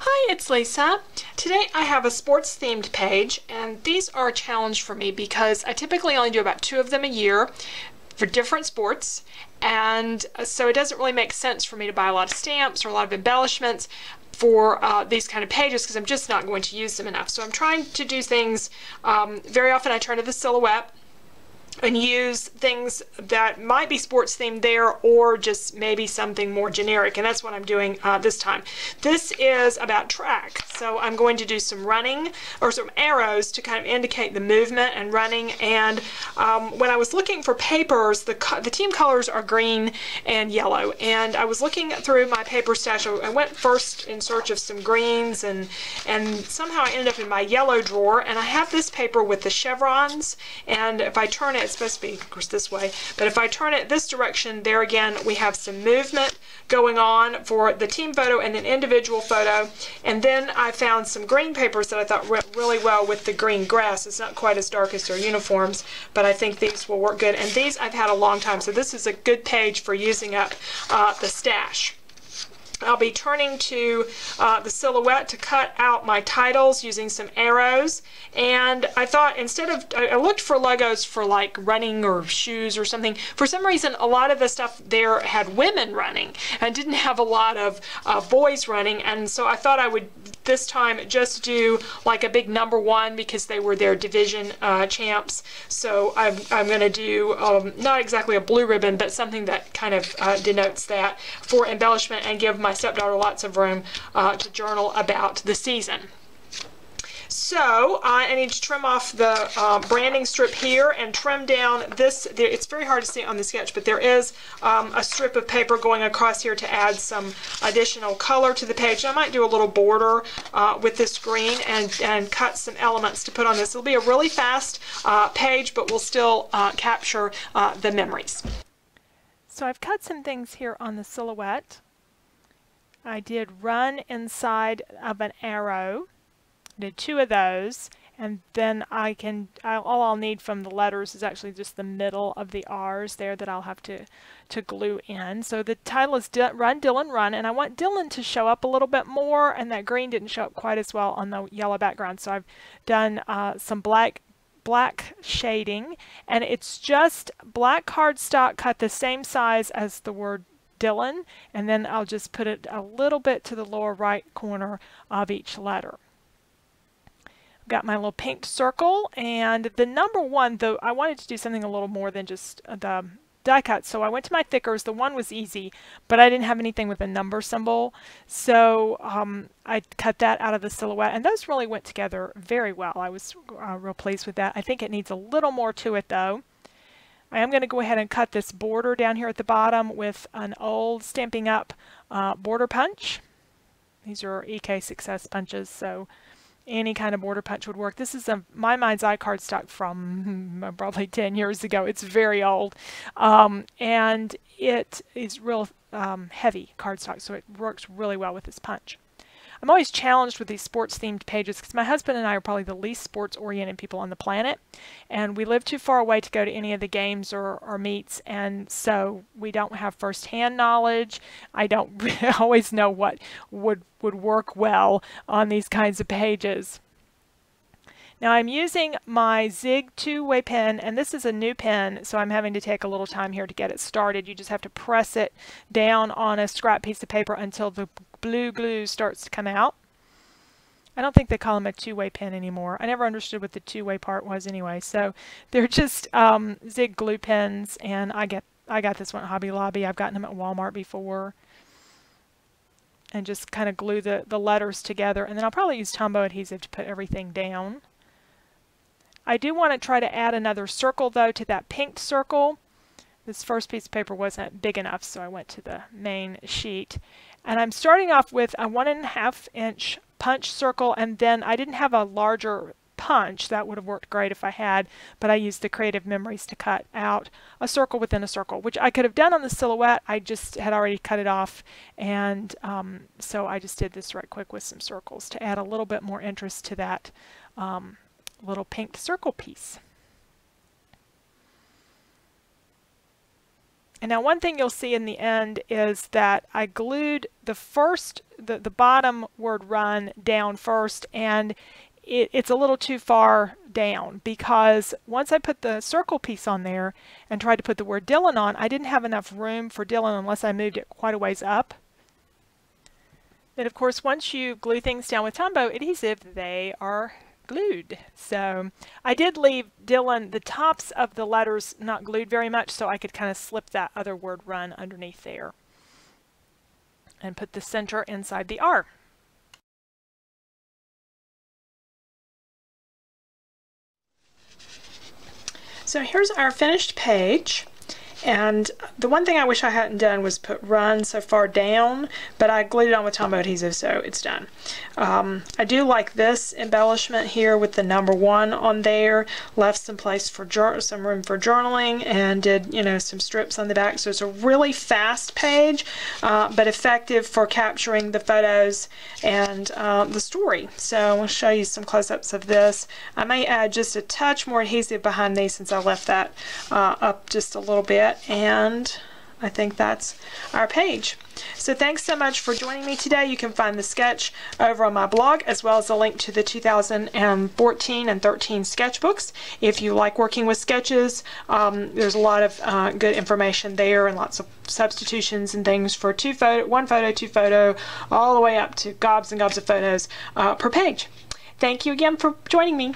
Hi, it's Lisa. Today I have a sports themed page, and these are a challenge for me because I typically only do about 2 of them a year for different sports, and so it doesn't really make sense for me to buy a lot of stamps or a lot of embellishments for these kind of pages because I'm just not going to use them enough. So I'm trying to do things, very often I turn to the silhouette and use things that might be sports themed there or just maybe something more generic, and that's what I'm doing this time. This is about track, so I'm going to do some running or some arrows to kind of indicate the movement and running. And when I was looking for papers, the team colors are green and yellow, and I was looking through my paper stash. I went first in search of some greens, and somehow I ended up in my yellow drawer, and I have this paper with the chevrons, and if I turn it, it's supposed to be, of course, this way, but if I turn it this direction, there again we have some movement going on for the team photo and an individual photo. And then I found some green papers that I thought went really well with the green grass. It's not quite as dark as their uniforms, but I think these will work good, and these I've had a long time, so this is a good page for using up the stash. I'll be turning to the silhouette to cut out my titles using some arrows, and I thought I looked for logos for like running or shoes or something. For some reason a lot of the stuff there had women running and didn't have a lot of boys running, and so I thought I would this time just do like a big #1 because they were their division champs. So I'm going to do not exactly a blue ribbon, but something that kind of denotes that for embellishment and give my stepdaughter lots of room to journal about the season. So I need to trim off the branding strip here and trim down this. It's very hard to see on the sketch, but there is a strip of paper going across here to add some additional color to the page. I might do a little border with this green and cut some elements to put on this. It'll be a really fast page, but we'll still capture the memories. So I've cut some things here on the silhouette. I did run inside of an arrow. Did 2 of those, and then all I'll need from the letters is actually just the middle of the R's there that I'll have to glue in. So the title is Run Dylan Run, and I want Dylan to show up a little bit more, and that green didn't show up quite as well on the yellow background, so I've done some black shading, and it's just black cardstock cut the same size as the word Dylan, and then I'll just put it a little bit to the lower right corner of each letter. Got my little pink circle, and the #1, though, I wanted to do something a little more than just the die cut, so I went to my thickers. The 1 was easy, but I didn't have anything with a number symbol, so I cut that out of the silhouette, and those really went together very well. I was real pleased with that. I think it needs a little more to it, though. I am going to go ahead and cut this border down here at the bottom with an old Stampin' Up border punch. These are EK Success punches, so any kind of border punch would work. This is a My Mind's Eye cardstock from probably 10 years ago. It's very old, and it is real heavy cardstock, so it works really well with this punch. I'm always challenged with these sports-themed pages because my husband and I are probably the least sports-oriented people on the planet, and we live too far away to go to any of the games or meets, and so we don't have first-hand knowledge. I don't always know what would work well on these kinds of pages. Now I'm using my Zig 2-way pen, and this is a new pen, so I'm having to take a little time here to get it started. You just have to press it down on a scrap piece of paper until the blue glue starts to come out. I don't think they call them a 2-way pen anymore. I never understood what the 2-way part was anyway. So they're just Zig glue pens, and I got this one at Hobby Lobby. I've gotten them at Walmart before. And just kind of glue the letters together, and then I'll probably use Tombow adhesive to put everything down. I do want to try to add another circle, though, to that pink circle. This first piece of paper wasn't big enough, so I went to the main sheet. And I'm starting off with a 1.5-inch punch circle, and then I didn't have a larger punch. That would have worked great if I had, but I used the Creative Memories to cut out a circle within a circle, which I could have done on the silhouette. I just had already cut it off, and so I just did this right quick with some circles to add a little bit more interest to that little pink circle piece. And now one thing you'll see in the end is that I glued the bottom word run down first, and it's a little too far down because once I put the circle piece on there and tried to put the word Dylan on, I didn't have enough room for Dylan unless I moved it quite a ways up. Then of course once you glue things down with Tombow adhesive, they are glued. So I did leave Dylan, the tops of the letters, not glued very much, so I could kind of slip that other word run underneath there and put the center inside the R. So here's our finished page, and the one thing I wish I hadn't done was put run so far down, but I glued it on with Tombow adhesive, so it's done. I do like this embellishment here with the number 1 on there, left some place for some room for journaling, and did, you know, some strips on the back. So it's a really fast page, but effective for capturing the photos and the story. So I'll show you some close-ups of this. I may add just a touch more adhesive behind these since I left that up just a little bit, and I think that's our page. So thanks so much for joining me today. You can find the sketch over on my blog, as well as a link to the 2014 and 13 sketchbooks. If you like working with sketches, there's a lot of good information there and lots of substitutions and things for one photo, two photo, all the way up to gobs and gobs of photos per page. Thank you again for joining me.